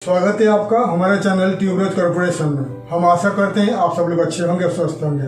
स्वागत है आपका हमारे चैनल ट्यूबरोज कॉर्पोरेशन में। हम आशा करते हैं आप सब लोग अच्छे होंगे, स्वस्थ होंगे।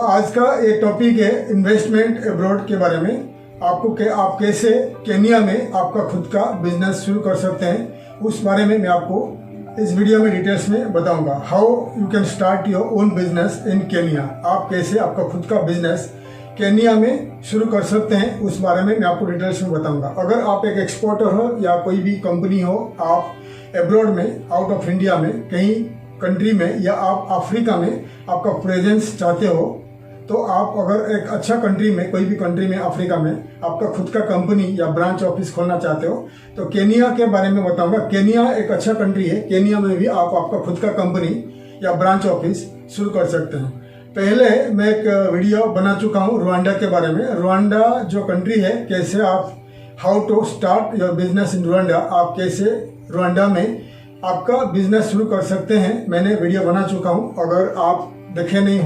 आज का एक टॉपिक है इन्वेस्टमेंट अब्रॉड के बारे में। आप कैसे केनिया में आपका खुद का बिजनेस शुरू कर सकते हैं, उस बारे में मैं आपको इस वीडियो में डिटेल्स में बताऊंगा। How you can start your own business in Kenya. आप कैसे आपका खुद का बिजनेस केनिया में शुरू कर सकते हैं, उस बारे में मैं आपको डिटेल्स में बताऊंगा। अगर आप एक एक्सपोर्टर हो या कोई भी कंपनी हो, आप एब्रॉड में, आउट ऑफ इंडिया में, कहीं कंट्री में, या आप अफ्रीका में आपका प्रेजेंस चाहते हो, तो आप अगर एक अच्छा कंट्री में, कोई भी कंट्री में अफ्रीका में आपका खुद का कंपनी या ब्रांच ऑफिस खोलना चाहते हो, तो केनिया के बारे में बताऊंगा। केनिया एक अच्छा कंट्री है। केनिया में भी आप आपका खुद का कंपनी या ब्रांच ऑफिस शुरू कर सकते हैं। पहले मैं एक वीडियो बना चुका हूँ रुवांडा के बारे में। रुवांडा जो कंट्री है, कैसे आप how to start your business in Rwanda, आप कैसे रुवांडा में आपका बिजनेस शुरू कर सकते हैं, मैंने वीडियो बना चुका हूं। अगर आप देखे नहीं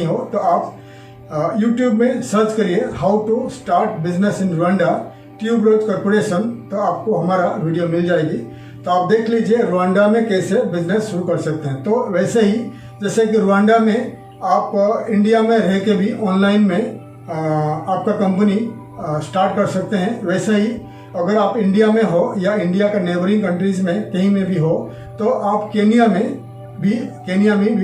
हो तो आप यूट्यूब में सर्च करिए how to start business in Rwanda Tuberose Corporation, तो आपको हमारा वीडियो मिल जाएगी। तो आप देख लीजिए रुवांडा में कैसे बिजनेस शुरू कर सकते हैं। तो वैसे ही जैसे कि रुवांडा में आप इंडिया में रह के भी ऑनलाइन में आपका कंपनी स्टार्ट कर सकते हैं, वैसे ही अगर आप इंडिया में हो या इंडिया का नेबरिंग कंट्रीज में कहीं में भी हो, तो आप केनिया में भी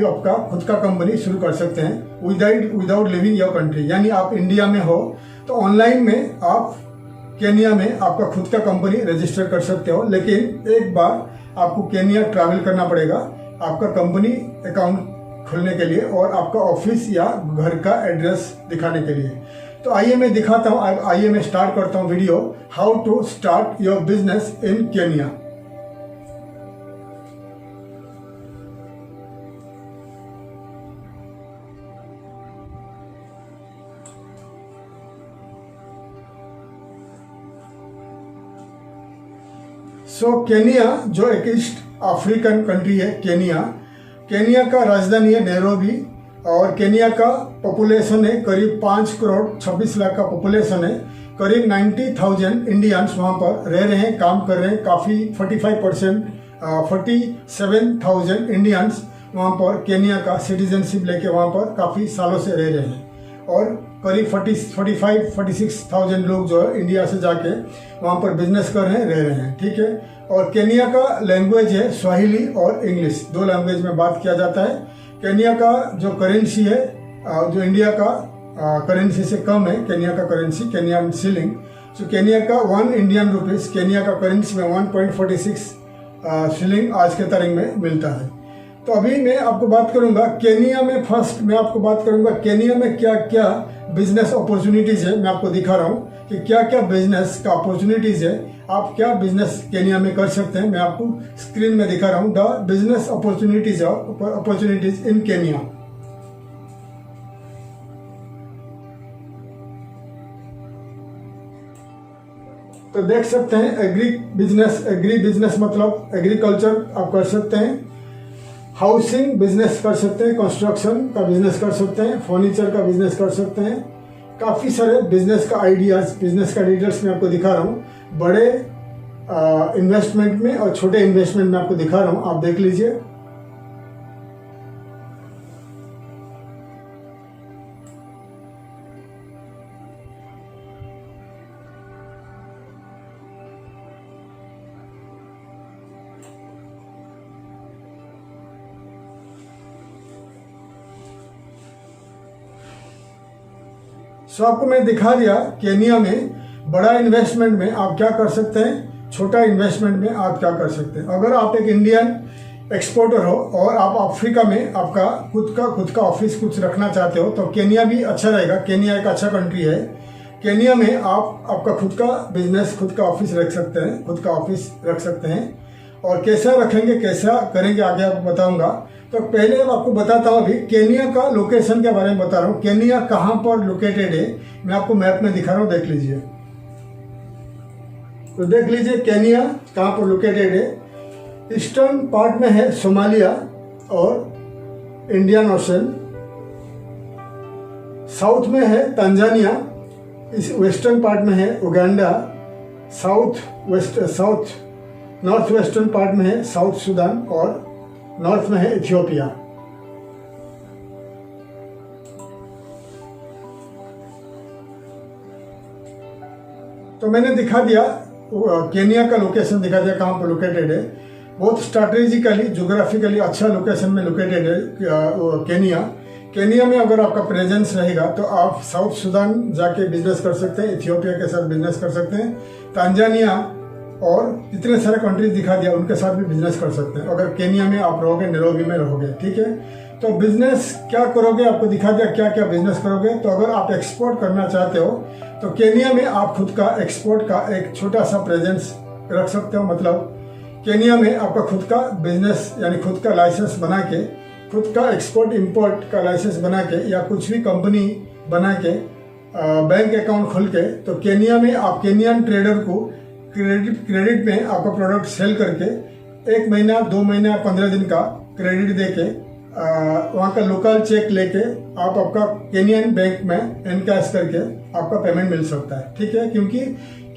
आपका खुद का कंपनी शुरू कर सकते हैं विदाउट लिविंग योर कंट्री। यानी आप इंडिया में हो तो ऑनलाइन में आप केनिया में आपका खुद का कंपनी रजिस्टर कर सकते हो, लेकिन एक बार आपको केनिया ट्रैवल करना पड़ेगा आपका कंपनी अकाउंट खोलने के लिए और आपका ऑफिस या घर का एड्रेस दिखाने के लिए। तो आइए मैं दिखाता हूँ, आइए मैं स्टार्ट करता हूँ video how to start your business in Kenya. Kenya जो एक ईस्ट अफ्रीकन कंट्री है, केनिया का राजधानी है नैरोबी, और केनिया का पॉपुलेशन है करीब 5 करोड़ 26 लाख का पॉपुलेशन है। करीब 90,000 इंडियंस वहाँ पर रह रहे हैं, काम कर रहे हैं। काफ़ी 47,000 इंडियंस वहाँ पर केनिया का सिटीजनशिप लेके वहाँ पर काफ़ी सालों से रह रहे हैं, और करीब 46,000 लोग जो है इंडिया से जाके वहाँ पर बिजनेस कर रहे हैं, रह रहे हैं। ठीक है। और केनिया का लैंग्वेज है स्वाहिली और इंग्लिश, 2 लैंग्वेज में बात किया जाता है। केनिया का जो करेंसी है, जो इंडिया का करेंसी से कम है, केनिया का करेंसी केनियन शिलिंग। तो केनिया का 1 इंडियन रुपीस केनिया का करेंसी में 1.46 शिलिंग आज के तारीख में मिलता है। तो अभी मैं आपको बात करूंगा केनिया में। फर्स्ट मैं आपको बात करूंगा केनिया में क्या क्या बिजनेस अपॉर्चुनिटीज है। मैं आपको दिखा रहा हूँ कि क्या क्या बिजनेस का अपॉर्चुनिटीज है, आप क्या बिजनेस केनिया में कर सकते हैं। मैं आपको स्क्रीन में दिखा रहा हूँ the business opportunities in Kenya. तो देख सकते हैं एग्री बिजनेस मतलब एग्रीकल्चर आप कर सकते हैं, हाउसिंग बिजनेस कर सकते हैं, कंस्ट्रक्शन का बिजनेस कर सकते हैं, फर्नीचर का बिजनेस कर सकते हैं। काफ़ी सारे बिजनेस का आइडियाज, बिजनेस का डिटेल्स मैं आपको दिखा रहा हूँ। बड़े इन्वेस्टमेंट में और छोटे इन्वेस्टमेंट में आपको दिखा रहा हूँ, आप देख लीजिए। आपको मैं दिखा दिया केनिया में बड़ा इन्वेस्टमेंट में आप क्या कर सकते हैं, छोटा इन्वेस्टमेंट में आप क्या कर सकते हैं। अगर आप एक इंडियन एक्सपोर्टर हो और आप अफ्रीका में आपका खुद का ऑफिस कुछ रखना चाहते हो, तो केनिया भी अच्छा रहेगा। केनिया एक अच्छा कंट्री है। केनिया में आप आपका खुद का बिजनेस, खुद का ऑफिस रख सकते हैं। और कैसा रखेंगे, कैसा करेंगे, आगे आपको बताऊंगा। तो पहले आपको बताता हूँ अभी केनिया का लोकेशन के बारे में बता रहा हूँ। केनिया कहाँ पर लोकेटेड है, मैं आपको मैप में दिखा रहा हूँ, देख लीजिए। तो देख लीजिए केनिया कहाँ पर लोकेटेड है। ईस्टर्न पार्ट में है सोमालिया और इंडियन ओशन, साउथ में है तंजानिया, इस वेस्टर्न पार्ट में है Uganda, south north western part में है साउथ सूडान और नॉर्थ में है इथियोपिया। तो मैंने दिखा दिया केनिया का लोकेशन, दिखा दिया कहाँ पर लोकेटेड है। बहुत स्ट्रैटेजिकली ज्योग्राफिकली अच्छा लोकेशन में लोकेटेड है केनिया। केनिया में अगर आपका प्रेजेंस रहेगा तो आप साउथ सूडान जाके बिजनेस कर सकते हैं, इथियोपिया के साथ बिजनेस कर सकते हैं, तांजानिया और इतने सारे कंट्रीज दिखा दिया उनके साथ भी बिजनेस कर सकते हैं अगर केनिया में आप रहोगे, नैरोबी में रहोगे। ठीक है, तो बिजनेस क्या करोगे आपको दिखा दिया क्या क्या बिजनेस करोगे। तो अगर आप एक्सपोर्ट करना चाहते हो तो केनिया में आप खुद का एक्सपोर्ट का एक छोटा सा प्रेजेंस रख सकते हो। मतलब केनिया में आपका खुद का बिजनेस यानी खुद का लाइसेंस बना के, खुद का एक्सपोर्ट इंपोर्ट का लाइसेंस बना के या कुछ भी कंपनी बना के बैंक अकाउंट खोल के, तो केनिया में आप केनियन ट्रेडर को क्रेडिट में आपका प्रोडक्ट सेल करके 1 महीना 2 महीना 15 दिन का क्रेडिट दे के वहाँ का लोकल चेक लेके आप आपका केनियन बैंक में एनकैश करके आपका पेमेंट मिल सकता है। ठीक है, क्योंकि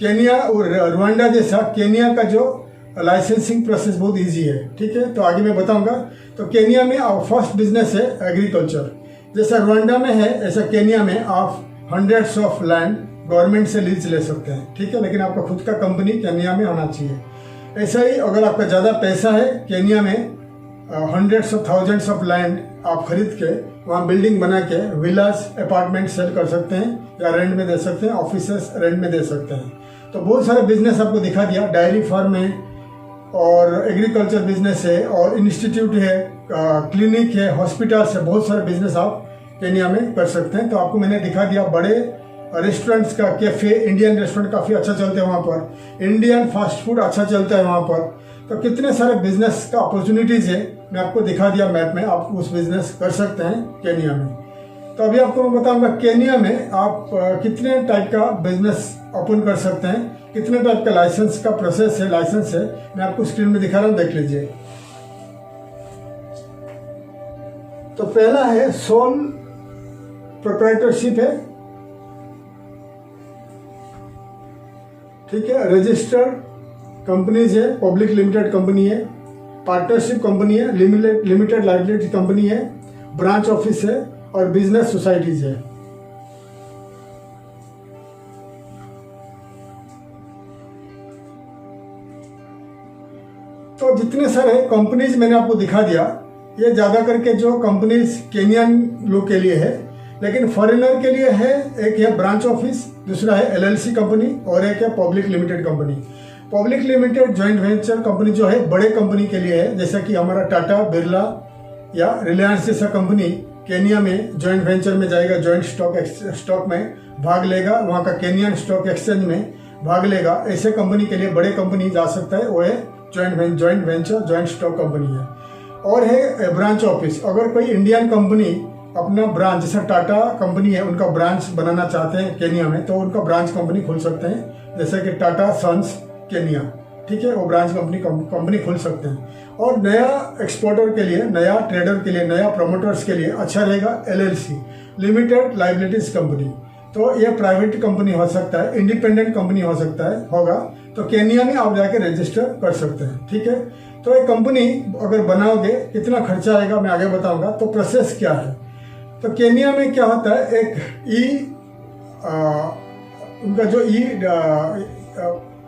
केनिया और रवांडा जैसा केनिया का जो लाइसेंसिंग प्रोसेस बहुत इजी है। ठीक है, तो आगे मैं बताऊंगा। तो केनिया में आप फर्स्ट बिजनेस है एग्रीकल्चर, जैसा रवांडा में है ऐसा केनिया में आप हंड्रेड्स ऑफ लैंड गवर्नमेंट से लीज ले सकते हैं। ठीक है, लेकिन आपका खुद का कंपनी केनिया में होना चाहिए। ऐसा ही अगर आपका ज़्यादा पैसा है, केनिया में hundreds of thousands of land आप खरीद के वहाँ बिल्डिंग बना के विलास अपार्टमेंट सेल कर सकते हैं या रेंट में दे सकते हैं, ऑफिसेस रेंट में दे सकते हैं। तो बहुत सारे बिजनेस आपको दिखा दिया, डायरी फार्म है और एग्रीकल्चर बिजनेस है और इंस्टीट्यूट है, क्लिनिक है, हॉस्पिटल्स है, बहुत सारे बिजनेस आप केनिया में कर सकते हैं। तो आपको मैंने दिखा दिया बड़े रेस्टोरेंट्स का, कैफे, इंडियन रेस्टोरेंट काफ़ी अच्छा चलते हैं वहाँ पर, इंडियन फास्ट फूड अच्छा चलता है वहाँ पर। तो कितने सारे बिजनेस का अपॉर्चुनिटीज़ है मैं आपको दिखा दिया मैप में, आप उस बिजनेस कर सकते हैं केनिया में। तो अभी आपको मैं बताऊंगा केनिया में आप कितने टाइप का बिजनेस ओपन कर सकते हैं, कितने टाइप का लाइसेंस का प्रोसेस है, लाइसेंस है, मैं आपको स्क्रीन में दिखा रहा हूँ, देख लीजिए। तो पहला है सोल प्रोप्राइटरशिप है। ठीक है, रजिस्टर्ड कंपनीज है, पब्लिक लिमिटेड कंपनी है, पार्टनरशिप कंपनी है, लिमिटेड लाइबिलिटी कंपनी है, ब्रांच ऑफिस है और बिजनेस सोसाइटीज है। तो जितने सारे कंपनीज मैंने आपको दिखा दिया, ये ज़्यादा करके जो कंपनीज केनियन लोग के लिए है, लेकिन फॉरेनर के लिए है। एक है ब्रांच ऑफिस, दूसरा है एलएलसी कंपनी और एक है public limited company. Public limited joint venture company जो है बड़े कंपनी के लिए है, जैसा कि हमारा टाटा, बिरला या रिलायंस जैसा कंपनी केनिया में जॉइंट वेंचर में जाएगा, जॉइंट स्टॉक में भाग लेगा, वहाँ का केनियन स्टॉक एक्सचेंज में भाग लेगा। ऐसे कंपनी के लिए बड़े कंपनी जा सकता है, वो है joint venture, joint stock company है। और है ब्रांच ऑफिस, अगर कोई इंडियन कंपनी अपना ब्रांच, जैसा टाटा कंपनी है उनका ब्रांच बनाना चाहते हैं केनिया में, तो उनका ब्रांच कंपनी खोल सकते हैं, जैसे कि टाटा सन्स केनिया। ठीक है, वो ब्रांच कंपनी खोल सकते हैं। और नया एक्सपोर्टर के लिए, नया ट्रेडर के लिए, नया प्रोमोटर्स के लिए अच्छा रहेगा एलएलसी, लिमिटेड लाइबिलिटीज कंपनी। तो ये प्राइवेट कंपनी हो सकता है, इंडिपेंडेंट कंपनी हो सकता है, होगा। तो केनिया में आप जाके रजिस्टर कर सकते हैं। ठीक है, तो एक कंपनी अगर बनाओगे कितना खर्चा आएगा मैं आगे बताऊंगा। तो प्रोसेस क्या है, तो केनिया में क्या होता है, एक उनका जो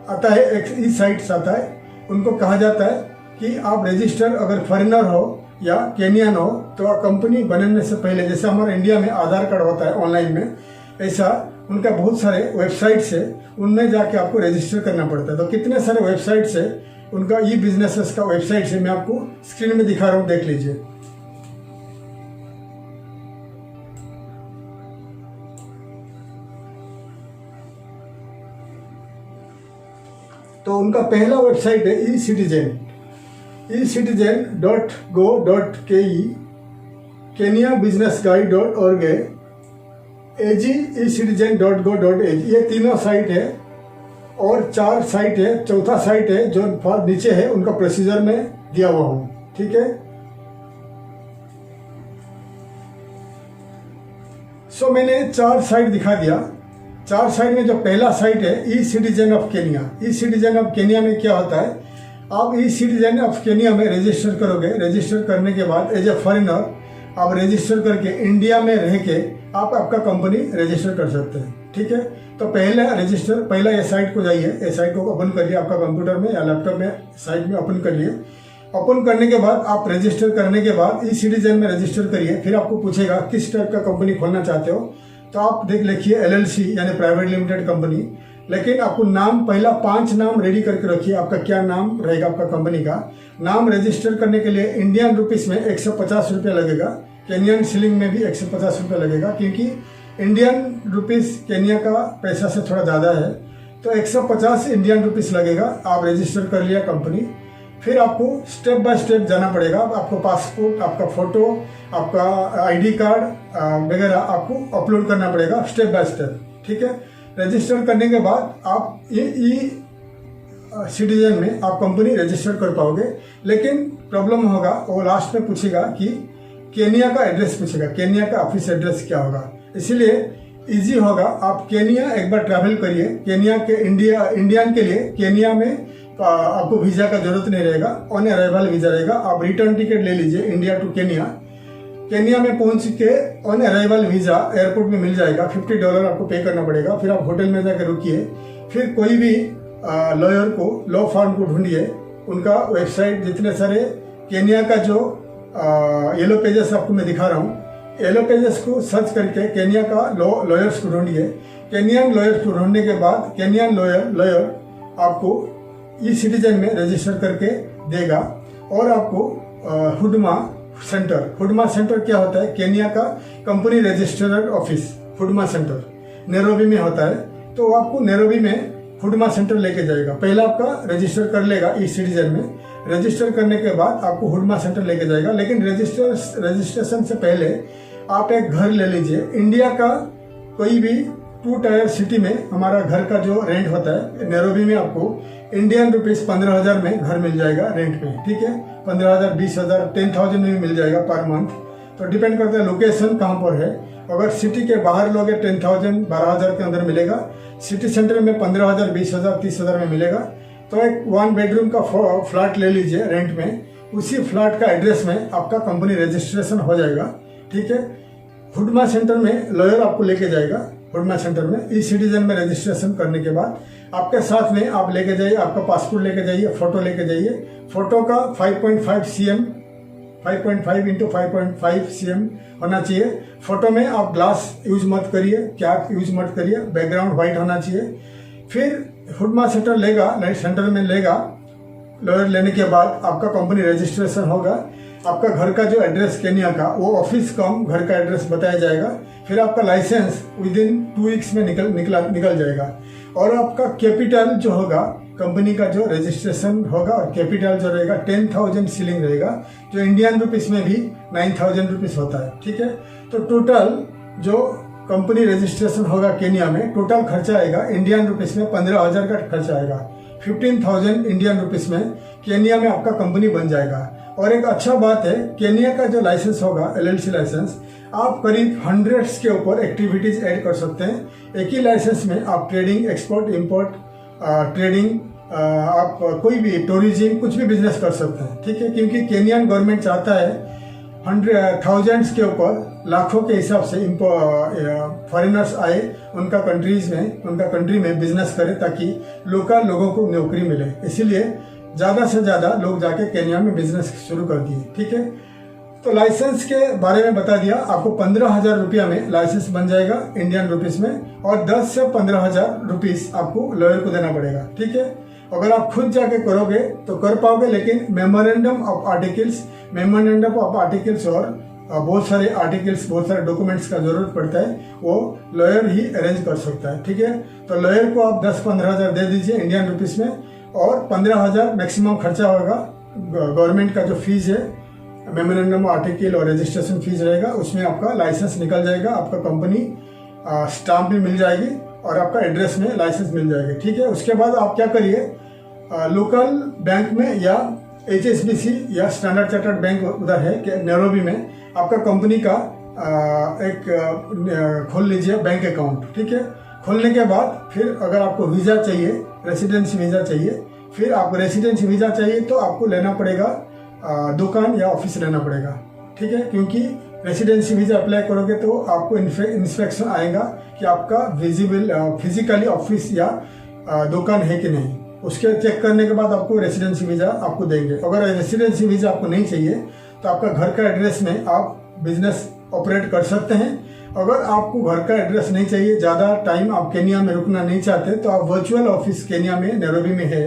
आता है, एक ई साइट्स आता है, उनको कहा जाता है कि आप रजिस्टर, अगर फॉरेनर हो या केनियन हो, तो कंपनी बनने से पहले, जैसे हमारे इंडिया में आधार कार्ड होता है ऑनलाइन में, ऐसा उनका बहुत सारे वेबसाइट्स है, उनमें जाके आपको रजिस्टर करना पड़ता है। तो कितने सारे वेबसाइट्स है, उनका ई बिजनेसेस का वेबसाइट है, मैं आपको स्क्रीन में दिखा रहा हूँ, देख लीजिए। तो उनका पहला वेबसाइट है ecitizen.go.ke, keniabusinessguide.org है, ecitizen.go.ag, ये तीनों साइट है। और 4 साइट है, चौथा साइट है जो नीचे है, उनका प्रोसीजर में दिया हुआ हूँ। ठीक है, सो मैंने 4 साइट दिखा दिया। 4 साइट में जो पहला साइट है e citizen of Kenya. E citizen of Kenya में क्या होता है, आप ई सिटीजन ऑफ केनिया में रजिस्टर करोगे। रजिस्टर करने के बाद एज ए फॉरेनर आप रजिस्टर करके इंडिया में रह के आप आपका कंपनी रजिस्टर कर सकते हैं। ठीक है, तो पहला ये साइट को जाइए, ये साइट को ओपन करिए आपका कंप्यूटर में या लैपटॉप में, साइट में ओपन करिए। ओपन करने के बाद आप रजिस्टर करने के बाद ई सिटीजन में रजिस्टर करिए। फिर आपको पूछेगा किस टाइप का कंपनी खोलना चाहते हो, तो आप लिखिए LLC यानी प्राइवेट लिमिटेड कंपनी। लेकिन आपको नाम पहला 5 नाम रेडी करके रखिए, आपका क्या नाम रहेगा आपका कंपनी का। नाम रजिस्टर करने के लिए इंडियन रुपीस में 150 रुपया लगेगा, केनियन शिलिंग में भी 150 रुपया लगेगा, क्योंकि इंडियन रुपीस केनिया का पैसा से थोड़ा ज़्यादा है, तो 150 इंडियन रुपीस लगेगा। आप रजिस्टर कर लिया कंपनी। फिर आपको स्टेप बाय स्टेप जाना पड़ेगा। आपको पासपोर्ट, आपका फ़ोटो, आपका ID कार्ड वगैरह आपको अपलोड करना पड़ेगा स्टेप बाय स्टेप। ठीक है, रजिस्टर करने के बाद आप ई सिटीजन में आप कंपनी रजिस्टर कर पाओगे। लेकिन प्रॉब्लम होगा, वो लास्ट में पूछेगा कि केनिया का एड्रेस पूछेगा, केनिया का ऑफिस एड्रेस क्या होगा। इसीलिए इजी होगा, आप केनिया एक बार ट्रैवल करिए। केनिया के इंडियन के लिए केनिया में आपको वीज़ा का जरूरत नहीं रहेगा, ऑन अराइवल वीज़ा रहेगा। आप रिटर्न टिकट ले लीजिए इंडिया टू केनिया। केनिया में पहुंच के ऑन अराइवल वीज़ा एयरपोर्ट में मिल जाएगा। $50 आपको पे करना पड़ेगा। फिर आप होटल में जाकर रुकिए। फिर कोई भी लॉयर को, लॉ फर्म को ढूंढिए। उनका वेबसाइट जितने सारे केनिया का जो येलो पेजेस आपको मैं दिखा रहा हूँ, येलो पेजेस को सर्च करके केनिया का लॉयर्स को ढूंढिए। केनियन लॉयर्स को ढूंढने के बाद केनियन लॉयर आपको ई सिटीजन में रजिस्टर करके देगा। और आपको हुडमा सेंटर क्या होता है, केनिया का company registrar office Huduma centre Nairobi में होता है। तो आपको नैरोबी में हुडमा सेंटर लेके जाएगा। पहला आपका रजिस्टर कर लेगा ई सिटीजन में। रजिस्टर करने के बाद आपको हुडमा सेंटर लेके जाएगा। लेकिन रजिस्ट्रेशन से पहले आप एक घर ले लीजिए। इंडिया का कोई भी 2 टायर सिटी में हमारा घर का जो रेंट होता है, नैरोबी में आपको इंडियन रुपीस 15,000 में घर मिल जाएगा रेंट पे। ठीक है, 15,000, 20,000, 10,000 में भी मिल जाएगा पर मंथ। तो डिपेंड करता है लोकेशन कहाँ पर है। अगर सिटी के बाहर लोगे 10,000, 12,000 के अंदर मिलेगा। सिटी सेंटर में 15,000, 20,000, 30,000 में मिलेगा। तो एक 1 बेडरूम का फ्लैट ले लीजिए रेंट में। उसी फ्लैट का एड्रेस में आपका कंपनी रजिस्ट्रेशन हो जाएगा। ठीक है, हुडमा सेंटर में लॉयर आपको लेके जाएगा। हुडमा सेंटर में ई सिटीजन में रजिस्ट्रेशन करने के बाद आपके साथ में आप लेके जाइए आपका पासपोर्ट लेके जाइए, फोटो लेके जाइए। फोटो का 5.5 cm 5.5 इंटू 5.5 cm होना चाहिए। फोटो में आप ग्लास यूज मत करिए, कैप यूज मत करिए, बैकग्राउंड व्हाइट होना चाहिए। फिर हुडमा सेंटर में लेगा लॉयर लेने के बाद आपका कंपनी रजिस्ट्रेशन होगा। आपका घर का जो एड्रेस केनिया का, वो ऑफिस कम घर का एड्रेस बताया जाएगा। फिर आपका लाइसेंस विदिन 2 वीक्स में निकल जाएगा। और आपका कैपिटल जो होगा, कंपनी का जो रजिस्ट्रेशन होगा और कैपिटल जो रहेगा 10,000 शिलिंग रहेगा, जो इंडियन रुपीस में भी 9,000 रुपीस होता है। ठीक है, तो टोटल जो कंपनी रजिस्ट्रेशन होगा केनिया में, टोटल खर्चा आएगा इंडियन रुपीस में 15,000 का खर्चा आएगा। 15,000 इंडियन रुपीस में केनिया में आपका कंपनी बन जाएगा। और एक अच्छा बात है, केनिया का जो लाइसेंस होगा LLC लाइसेंस, आप करीब 100 के ऊपर एक्टिविटीज ऐड कर सकते हैं। एक ही लाइसेंस में आप ट्रेडिंग, एक्सपोर्ट, इंपोर्ट, ट्रेडिंग, आप कोई भी टूरिज्म, कुछ भी बिजनेस कर सकते हैं। ठीक है, क्योंकि केनियन गवर्नमेंट चाहता है 100,000 के ऊपर, लाखों के हिसाब से फॉरेनर्स आए उनका कंट्री में बिजनेस करें, ताकि लोकल लोगों को नौकरी मिले। इसीलिए ज़्यादा से ज़्यादा लोग जाके केनिया में बिजनेस शुरू कर दिए। ठीक है, तो लाइसेंस के बारे में बता दिया। आपको 15,000 रुपया में लाइसेंस बन जाएगा इंडियन रुपीस में, और 10 से 15,000 रुपीस आपको लॉयर को देना पड़ेगा। ठीक है, अगर आप खुद जाके करोगे तो कर पाओगे, लेकिन मेमोरेंडम ऑफ आर्टिकल्स और बहुत सारे आर्टिकल्स, बहुत सारे डॉक्यूमेंट्स का जरूरत पड़ता है, वो लॉयर ही अरेंज कर सकता है। ठीक है, तो लॉयर को आप 10-15,000 दे दीजिए इंडियन रुपीस में, और 15,000 मैक्सिमम खर्चा होगा। गवर्नमेंट का जो फीस है, मेमोरेंडम आर्टिकल और रजिस्ट्रेशन फीस रहेगा, उसमें आपका लाइसेंस निकल जाएगा। आपका कंपनी स्टाम्प भी मिल जाएगी और आपका एड्रेस में लाइसेंस मिल जाएगी। ठीक है, उसके बाद आप क्या करिए, लोकल बैंक में या HSBC या स्टैंडर्ड चार्टर्ड बैंक उधर है नैरोबी में, आपका कंपनी का एक खोल लीजिए बैंक अकाउंट। ठीक है, खोलने के बाद फिर अगर आपको वीज़ा चाहिए, रेसिडेंसी वीज़ा चाहिए, फिर आपको रेसिडेंसी वीज़ा चाहिए तो आपको लेना पड़ेगा दुकान या ऑफिस लेना पड़ेगा, ठीक है। क्योंकि रेसिडेंसी वीज़ा अप्लाई करोगे तो आपको इंस्पेक्शन आएगा कि आपका फिजिकली ऑफिस या दुकान है कि नहीं। उसके चेक करने के बाद आपको रेसिडेंसी वीज़ा आपको देंगे। अगर रेसिडेंसी वीज़ा आपको नहीं चाहिए तो आपका घर का एड्रेस में आप बिजनेस ऑपरेट कर सकते हैं। अगर आपको घर का एड्रेस नहीं चाहिए, ज़्यादा टाइम आप केन्या में रुकना नहीं चाहते, तो आप वर्चुअल ऑफिस केन्या में नैरोबी में है,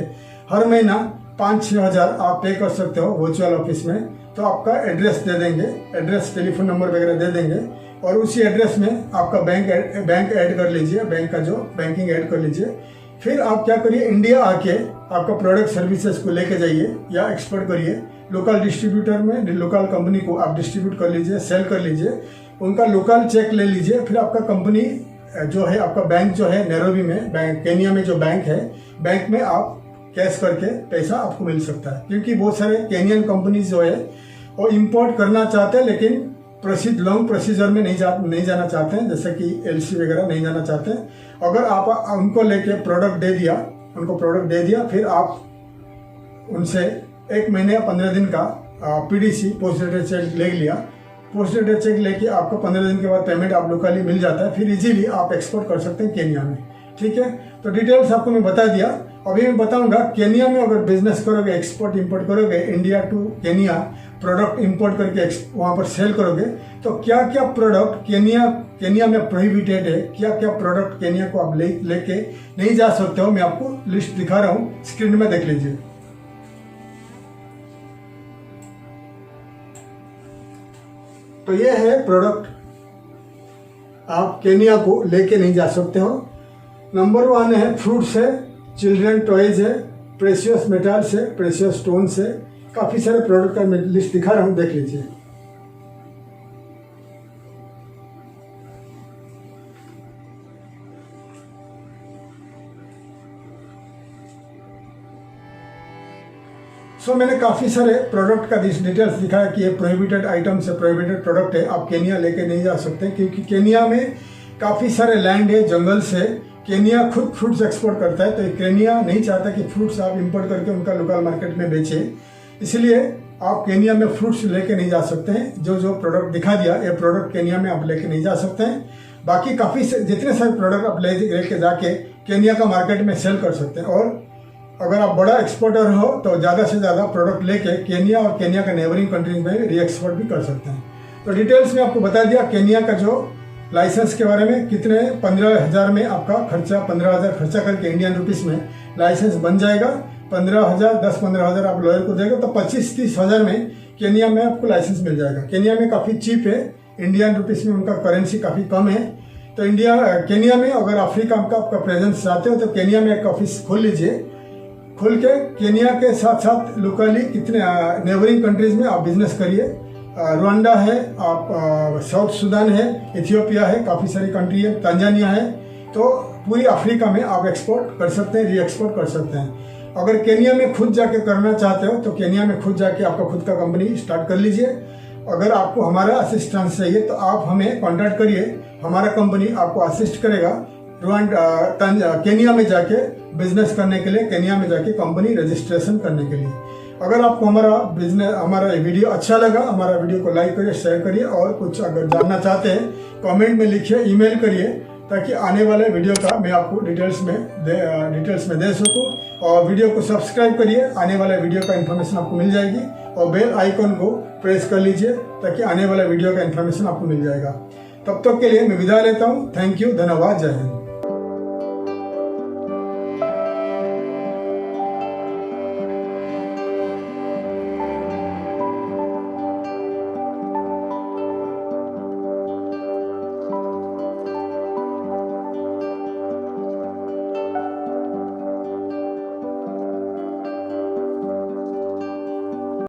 हर महीना 5-6 हज़ार आप पे कर सकते हो वर्चुअल ऑफिस में। तो आपका एड्रेस दे देंगे, एड्रेस टेलीफोन नंबर वगैरह दे देंगे और उसी एड्रेस में आपका बैंक ऐड कर लीजिए, बैंक का जो बैंकिंग ऐड कर लीजिए। फिर आप क्या करिए, इंडिया आके आपका प्रोडक्ट सर्विसेज को लेके जाइए या एक्सपोर्ट करिए। लोकल डिस्ट्रीब्यूटर में लोकल कंपनी को आप डिस्ट्रीब्यूट कर लीजिए, सेल कर लीजिए, उनका लोकल चेक ले लीजिए। फिर आपका कंपनी जो है, आपका बैंक जो है नैरोबी में, बैंक केन्या में जो बैंक है, बैंक में आप कैश करके पैसा आपको मिल सकता है। क्योंकि बहुत सारे केनियन कंपनीज जो है वो इंपोर्ट करना चाहते हैं लेकिन लॉन्ग प्रोसीजर में नहीं जाना चाहते हैं, जैसे कि एलसी वगैरह नहीं जाना चाहते हैं। अगर आप उनको लेके प्रोडक्ट दे दिया, फिर आप उनसे 1 महीने या 15 दिन का पीडीसी पोस्ट डेटेड चेक ले लिया। पोस्ट डेटेड चेक लेके आपको 15 दिन के बाद पेमेंट आप लोकली मिल जाता है। फिर इजीली आप एक्सपोर्ट कर सकते हैं केन्या में, ठीक है। तो डिटेल्स आपको मैं बता दिया। अभी मैं बताऊंगा केन्या में अगर बिजनेस करोगे, एक्सपोर्ट इंपोर्ट करोगे, India to Kenya product import करके वहाँ पर सेल करोगे, तो क्या क्या प्रोडक्ट केन्या में प्रोहिबिटेड है, क्या क्या प्रोडक्ट केन्या को आप लेके नहीं जा सकते हो, मैं आपको लिस्ट दिखा रहा हूँ, स्क्रीन में देख लीजिए। तो ये है प्रोडक्ट आप केन्या को लेके नहीं जा सकते हो। नंबर 1 है फ्रूट्स है, चिल्ड्रन टॉयज है, प्रेशियस मेटल्स है, प्रेशियस स्टोन्स है। काफ़ी सारे प्रोडक्ट का मैं लिस्ट दिखा रहा हूँ, देख लीजिए। मैंने काफ़ी सारे प्रोडक्ट का डिटेल्स दिखाया कि ये प्रोहिबिटेड आइटम्स है, प्रोहिबिटेड प्रोडक्ट है, आप केन्या लेके नहीं जा सकते। क्योंकि केन्या में काफ़ी सारे लैंड है, जंगल्स है। केन्या खुद फ्रूट्स एक्सपोर्ट करता है, तो केन्या नहीं चाहता कि फ्रूट्स आप इंपोर्ट करके उनका लोकल मार्केट में बेचें, इसलिए आप केन्या में फ्रूट्स लेके नहीं जा सकते हैं। जो प्रोडक्ट दिखा दिया, ये प्रोडक्ट केन्या में आप लेके नहीं जा सकते हैं। बाकी काफ़ी जितने सारे प्रोडक्ट आप लेके जाके केन्या का मार्केट में सेल कर सकते हैं। और अगर आप बड़ा एक्सपोर्टर हो तो ज़्यादा से ज़्यादा प्रोडक्ट लेके केन्या और केन्या का नेबरिंग कंट्रीज में री एक्सपोर्ट भी कर सकते हैं। तो डिटेल्स में आपको बता दिया केन्या का जो लाइसेंस के बारे में, कितने 15,000 में आपका खर्चा, 15,000 खर्चा करके इंडियन रुपीस में लाइसेंस बन जाएगा। 15,000, 10-15 हज़ार आप लॉयर को देगा तो 25-30 हज़ार में केन्या में आपको लाइसेंस मिल जाएगा। केन्या में काफ़ी चीप है, इंडियन रुपीस में उनका करेंसी काफ़ी कम है। तो केन्या में अगर अफ्रीका का आपका प्रेजेंस चाहते हो तो केन्या में एक ऑफिस खोल लीजिए। खोल के केन्या के साथ साथ लोकली कितने नेबरिंग कंट्रीज में आप बिजनेस करिए। रवांडा है, आप साउथ सुडान है, इथियोपिया है, काफ़ी सारी कंट्री है, तंजानिया है। तो पूरी अफ्रीका में आप एक्सपोर्ट कर सकते हैं, री एक्सपोर्ट कर सकते हैं। अगर केन्या में खुद जाके करना चाहते हो तो केन्या में खुद जाके आपका खुद का कंपनी स्टार्ट कर लीजिए। अगर आपको हमारा असिस्टेंस चाहिए तो आप हमें कॉन्टैक्ट करिए, हमारा कंपनी आपको असिस्ट करेगा केन्या में जाके बिजनेस करने के लिए, केन्या में जाके कंपनी रजिस्ट्रेशन करने के लिए। अगर आपको हमारा वीडियो अच्छा लगा, हमारा वीडियो को लाइक करिए, शेयर करिए, और कुछ अगर जानना चाहते हैं कमेंट में लिखिए, ईमेल करिए, ताकि आने वाले वीडियो का मैं आपको डिटेल्स में दे सकूं। और वीडियो को सब्सक्राइब करिए, आने वाले वीडियो का इन्फॉर्मेशन आपको मिल जाएगी। और बेल आइकन को प्रेस कर लीजिए ताकि आने वाले वीडियो का इन्फॉर्मेशन आपको मिल जाएगा। तब तक के लिए मैं विदा लेता हूँ। थैंक यू, धन्यवाद, जय हिंद।